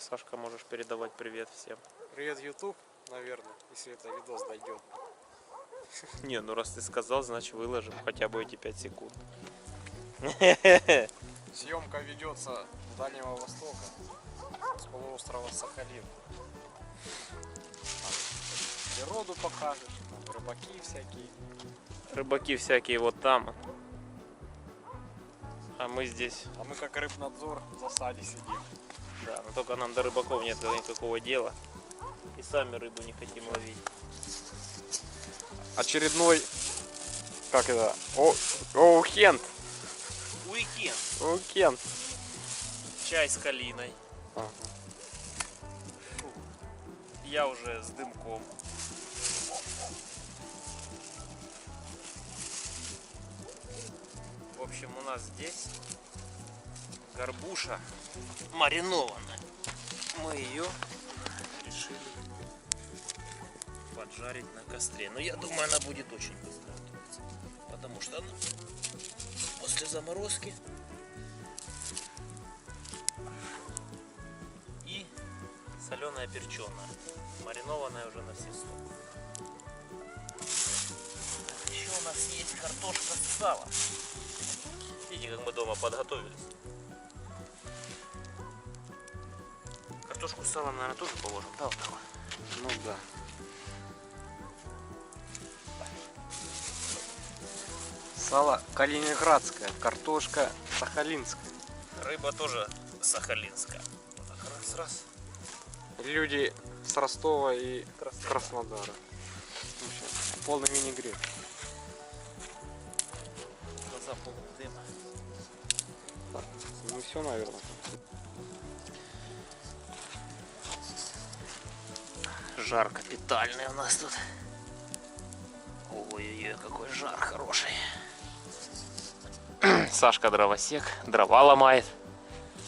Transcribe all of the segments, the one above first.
Сашка, можешь передавать привет всем. Привет, YouTube, наверное, если это видос дойдет. Не, ну раз ты сказал, значит выложим хотя бы эти 5 секунд. Съемка ведется с Дальнего Востока, с полуострова Сахалин. Природу покажешь, там рыбаки всякие. Рыбаки всякие вот там. А мы здесь. А мы как рыбнадзор в засаде сидим. Да, но только нам до рыбаков нет никакого дела. И сами рыбу не хотим ловить. Очередной, как это, уикенд. Уикенд. Чай с калиной. Ага. Я уже с дымком. В общем, у нас здесь горбуша маринованная. Мы ее решили поджарить на костре. Но я думаю, она будет очень быстро готовиться, потому что она после заморозки и соленая перченая, маринованная уже на все 100. Еще у нас есть картошка с салом. Видите, как мы дома подготовились. Картошку с салом, наверное, тоже положим, да, вот так вот? Ну да. Сало калининградское, картошка сахалинская. Рыба тоже сахалинская. Вот так раз. Люди с Ростова и Краснодара. Вообще, полный винегрет. Глаза полные дыма. Так, ну все, наверное. Жар капитальный у нас тут. Ой-ой-ой, какой жар хороший. Сашка дровосек, дрова ломает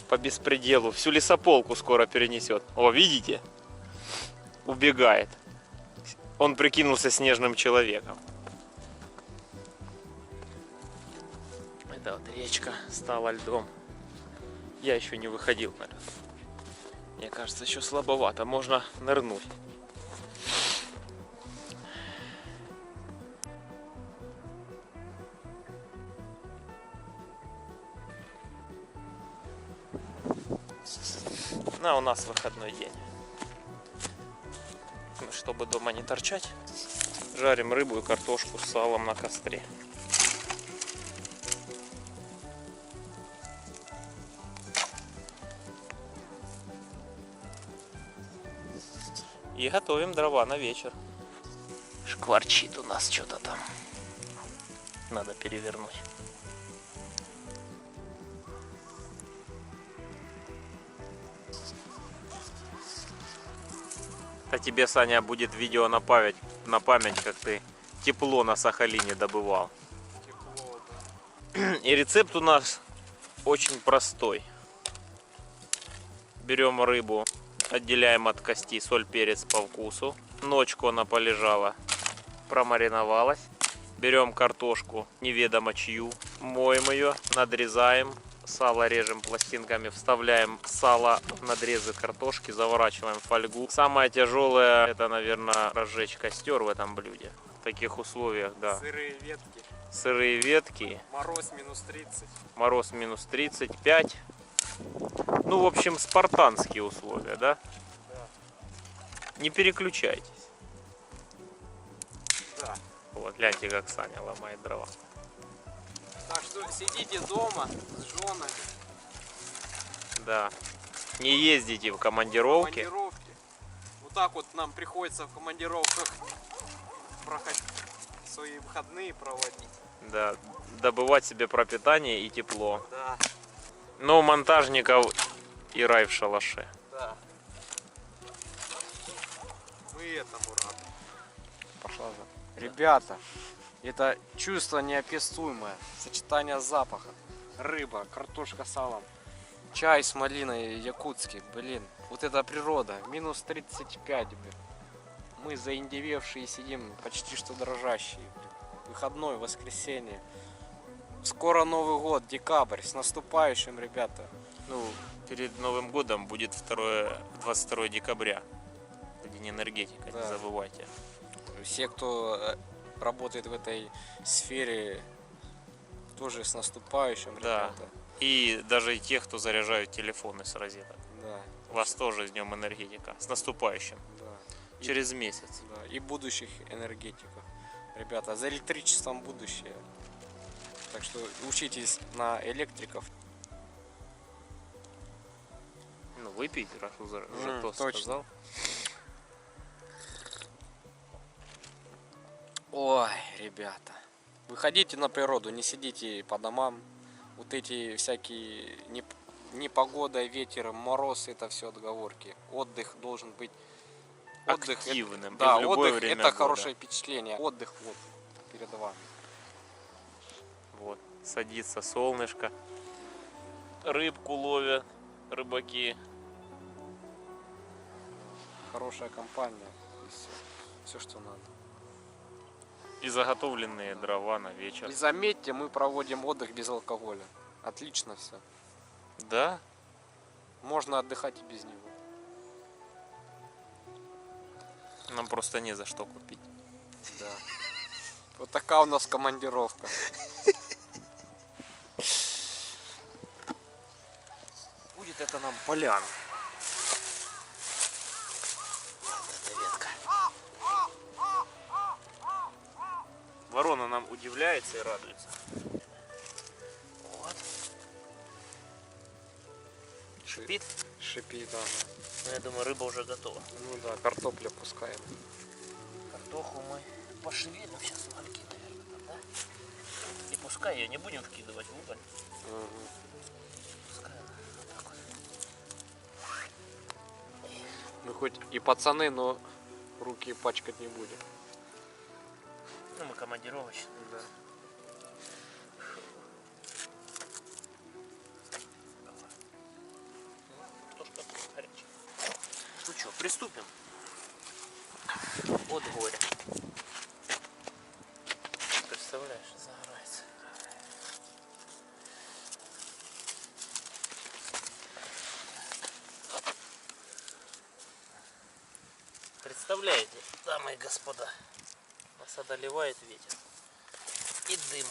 по беспределу. Всю лесополку скоро перенесет. О, видите? Убегает. Он прикинулся снежным человеком. Это вот речка стала льдом. Я еще не выходил на лед. Мне кажется, еще слабовато. Можно нырнуть. На, у нас выходной день. Чтобы дома не торчать, жарим рыбу и картошку с салом на костре. И готовим дрова на вечер. Шкварчит у нас что-то там. Надо перевернуть. А тебе, Саня, будет видео на память, как ты тепло на Сахалине добывал. Тепло, да. И рецепт у нас очень простой. Берем рыбу, отделяем от кости, соль, перец по вкусу. Ночку она полежала, промариновалась. Берем картошку, неведомо чью, моем ее, надрезаем. Сало режем пластинками, вставляем сало в надрезы картошки, заворачиваем в фольгу. Самое тяжелое — это, наверное, разжечь костер в этом блюде. В таких условиях, да. Сырые ветки. Сырые ветки. Мороз минус 30. Мороз минус 35. Ну, в общем, спартанские условия, да? Да. Не переключайтесь. Да. Вот, гляньте, как Саня ломает дрова. Так что сидите дома с женами. Да. Не ездите в командировки. Вот так вот нам приходится в командировках проходить, свои выходные проводить. Да. Добывать себе пропитание и тепло. Да. Но у монтажников и рай в шалаше. Да. Мы этому рады. Пошла за. Ребята, это чувство неописуемое. Сочетание запаха. Рыба, картошка с салом. Чай с малиной якутский. Блин, вот это природа. Минус 35, блин. Мы заиндевевшие сидим, почти что дрожащие. Блин. Выходной, воскресенье. Скоро Новый год, декабрь. С наступающим, ребята. Ну, перед Новым годом будет 22 декабря. День энергетика, не Да. забывайте. Все, кто работает в этой сфере, тоже с наступающим, Да. ребята. И даже и тех, кто заряжают телефоны с розеток. Да, Вас тоже с Днем энергетика. С наступающим. да. Через месяц. Да, и будущих энергетиков. Ребята, за электричеством будущее. Так что учитесь на электриков. Ну, выпить, раз уже тост точно. сказал. Ой, ребята. Выходите на природу, не сидите по домам. Вот эти всякие непогода, ветер, мороз, это все отговорки. Отдых должен быть Активным. Да, и в любое отдых время это года. хорошее впечатление. Отдых вот перед вами. Вот. Садится солнышко. Рыбку ловят рыбаки. Хорошая компания. Все, что надо. И заготовленные дрова на вечер. И заметьте, мы проводим отдых без алкоголя. Отлично все. Да? Можно отдыхать и без него. Нам просто не за что купить. Да. Вот такая у нас командировка. Будет это нам поляна. Ветка. Ворона нам удивляется и радуется. Вот. Шипит? Шипит, да. Ну, я думаю, рыба уже готова. Ну да, картопля пускаем. Картоху мы пошевелим сейчас в угольки, наверное, там, да? И пускай ее не будем вкидывать в уголь. Пускай она вот так вот. Мы хоть и пацаны, но руки пачкать не будем. Ну, мы командировочные. Да. Картошка горячая. Ну что, приступим? От горя. Представляешь, загорается. Представляете, дамы и господа, нас одолевает ветер и дым.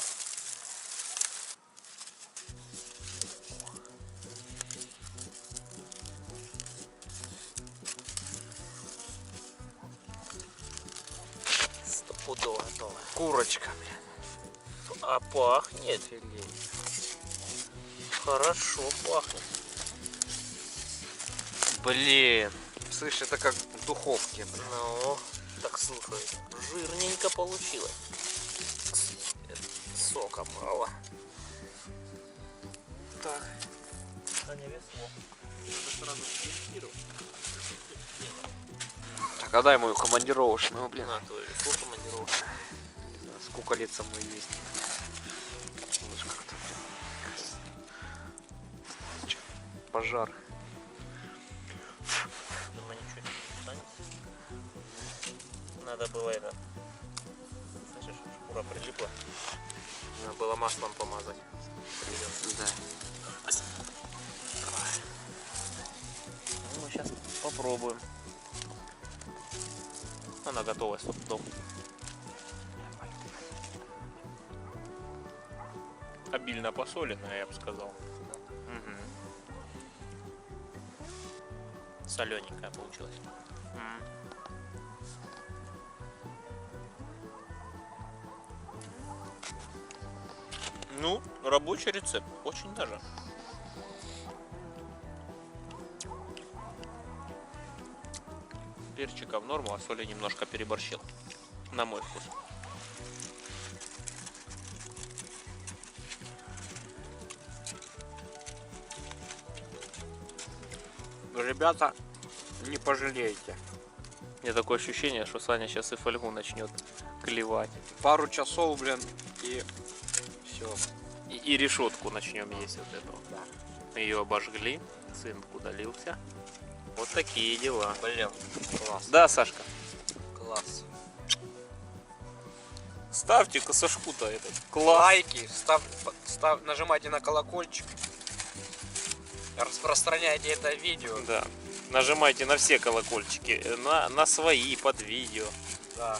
Стопудово готово. Курочка, блин. А пахнет. Филе. Хорошо пахнет. Блин. Слышь, это как в духовке, блин. Ну, так слушай, жирненько получилось. Сока мало. Так. А не весло. Надо сразу фиксировать. Так, а дай мою командировочную, блин. На твою весло командировку. Сколько лица мы есть. Вот ж как-то, блин. Пожар. Думаю, ничего не станет. Надо было это. Слышишь, шкура прилипла. Надо было маслом помазать. Да. Ну, мы сейчас попробуем. Она готова, стоп. Обильно посоленная, я бы сказал. Угу. Солененькая получилась. Ну, рабочий рецепт. Очень даже. Перчика в норму, а соли немножко переборщил. На мой вкус. Ребята, не пожалеете. У меня такое ощущение, что Саня сейчас и фольгу начнет клевать. Пару часов, блин, и все. И решетку начнем есть вот эту. Да. Мы ее обожгли, цинк удалился. Вот такие дела. Блин, класс. Да, Сашка? Класс. Ставьте-ка Сашку-то этот. Лайки, нажимайте на колокольчик. Распространяйте это видео. Да. Нажимайте на все колокольчики, на свои, под видео. Да.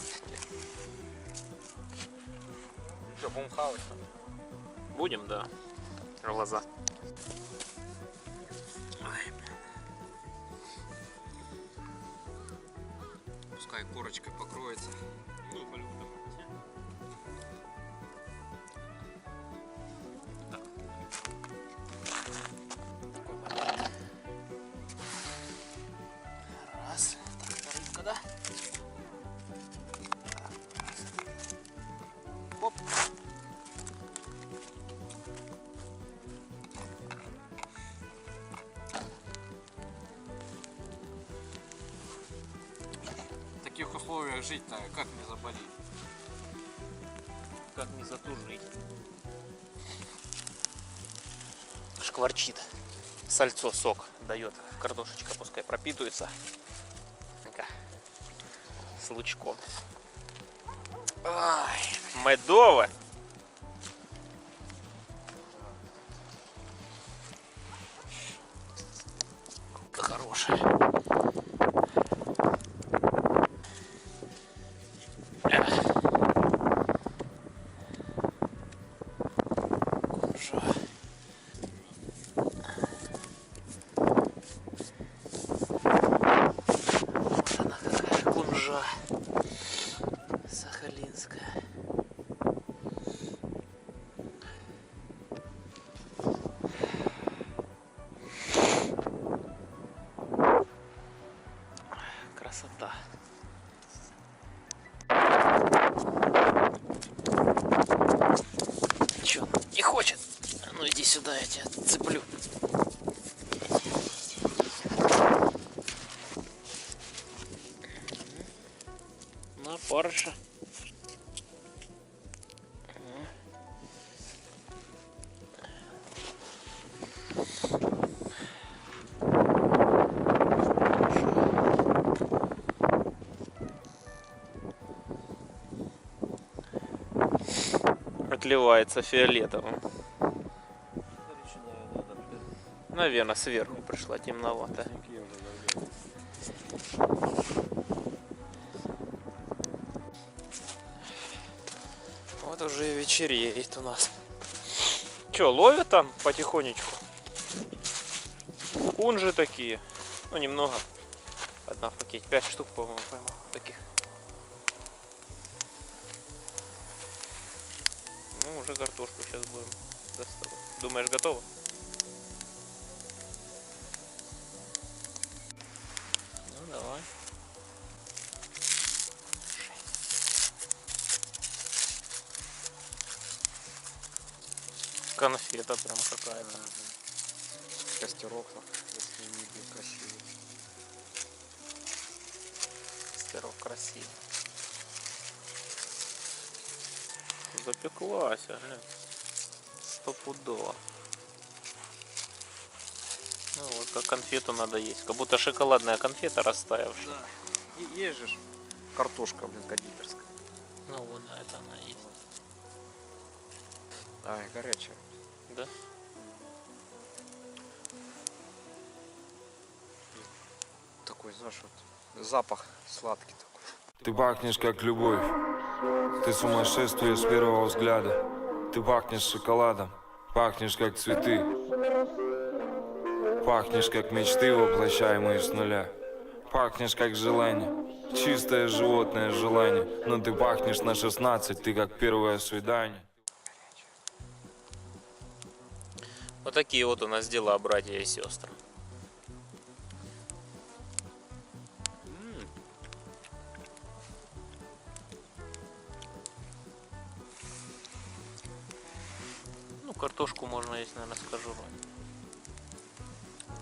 Что, будем хавать? Будем, да. Глаза. Пускай корочкой покроется. Раз. Так, рыбка, да? Оп. В таких условиях жить-то как не заболеть? Как не затужить. Шкварчит. Сальцо сок дает. Картошечка пускай пропитывается. Ну-ка. С лучком. Ай, медово. Хорошая. Кунжа. Вот она какая кунжа. Сахалинская. Красота. Чё, не хочет? А ну иди сюда, я тебя цеплю. На парша. Отливается фиолетовым. Наверное, сверху пришла темновато. Вот уже и вечереет у нас. Че, ловят там потихонечку? Кунжи такие. Ну, немного. Одна в пакете. 5 штук, по-моему, поймал таких. Ну, уже картошку сейчас будем доставать. Думаешь, готово? Ну, давай. Конфета прям какая-то. Костерок, если не будет красивый. Костерок красивый. Запеклась, глянь. Стопудово. Ну вот как конфету надо есть. Как будто шоколадная конфета растаявшая. Да. И есть же картошка, блин, кондитерская. Ну вот, да, это она есть. Ай, горячая. Да? Такой, знаешь, вот запах сладкий такой. Ты пахнешь как любовь. Ты сумасшествие с первого взгляда. Ты пахнешь шоколадом. Пахнешь как цветы. Пахнешь как мечты, воплощаемые с нуля. Пахнешь как желание. Чистое животное желание. Но ты пахнешь на 16, ты как первое свидание. Вот такие вот у нас дела, братья и сестры. Ну, картошку можно есть, наверное, с кожурой.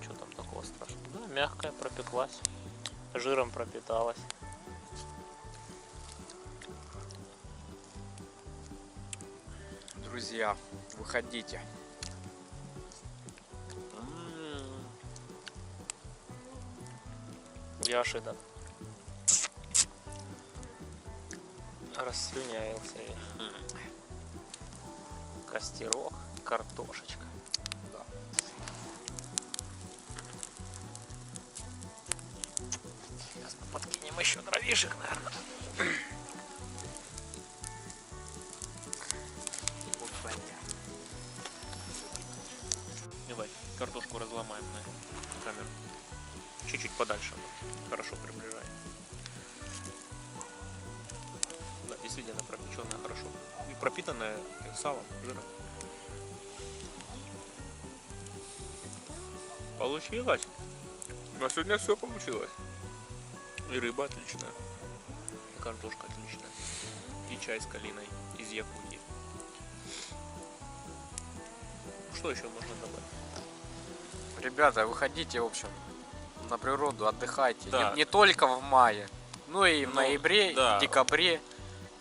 Что там такого страшного? Да, мягкая, пропеклась. Жиром пропиталась. Друзья, выходите. Я аж это расслюнявился. Костерок, картошечка. Да. Подкинем еще дровишек, наверное. Давай картошку разломаем на камеру. Чуть-чуть подальше. Хорошо приближаем. Да, действительно пропеченная хорошо. И пропитанная салом, жиром. Получилось. У нас сегодня все получилось. И рыба отличная. И картошка отличная. И чай с калиной из Якутии. Что еще можно добавить? Ребята, выходите, в общем, на природу, отдыхайте. Да. Не только в мае, но и в Ну, ноябре, да. в декабре,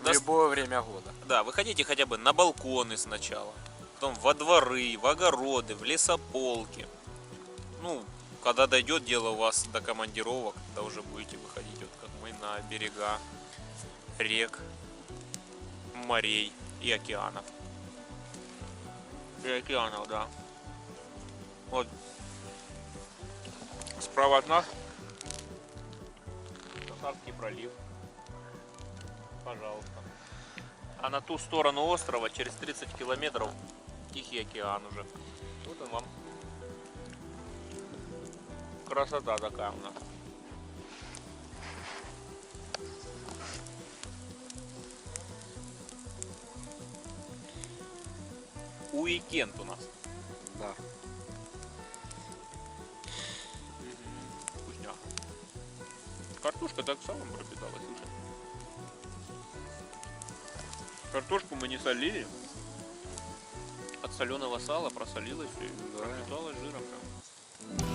в Да, любое время года. Да, выходите хотя бы на балконы сначала. Потом во дворы, в огороды, в лесополки. Ну, когда дойдет дело у вас до командировок, тогда уже будете выходить, вот как мы, на берега рек, морей и океанов. И океанов, да. Вот. Справа от нас Сахарский пролив. Пожалуйста. А на ту сторону острова, через 30 километров, Тихий океан уже. Вот он вам. Красота такая у нас. Уикенд у нас. Да. Вкусняк. Картошка так салом пропиталась уже. Картошку мы не солили. От соленого сала просолилась и пропиталась жиром прям.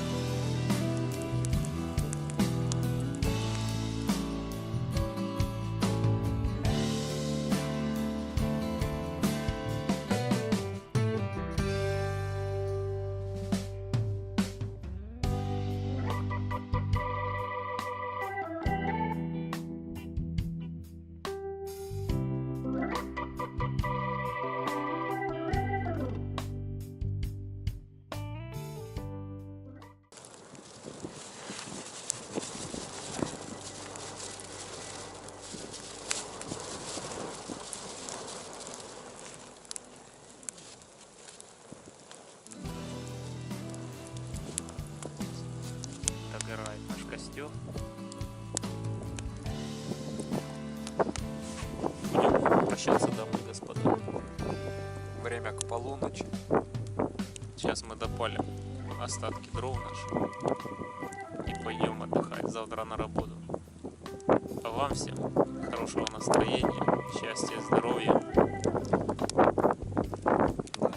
Догорает наш костер. Будем прощаться домой, господа. Время к полуночи. Сейчас мы допалим остатки дров наши и пойдем отдыхать завтра на работу. А вам всем хорошего настроения, счастья, здоровья.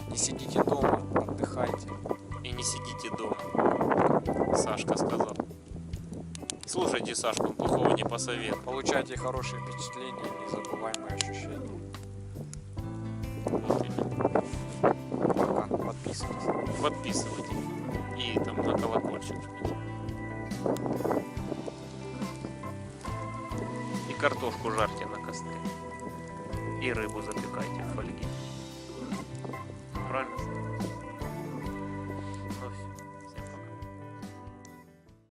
Не сидите дома, отдыхайте. И не сидите дома. Сашка сказал. Слушайте Сашку, он плохого не посоветует. Получайте хорошие впечатления и незабываемые ощущения. Вот именно. Пока. Подписывайтесь. Подписывайтесь. И там на колокольчик жмите. И картошку жарьте на костре. И рыбу запекайте в фольге. Правильно?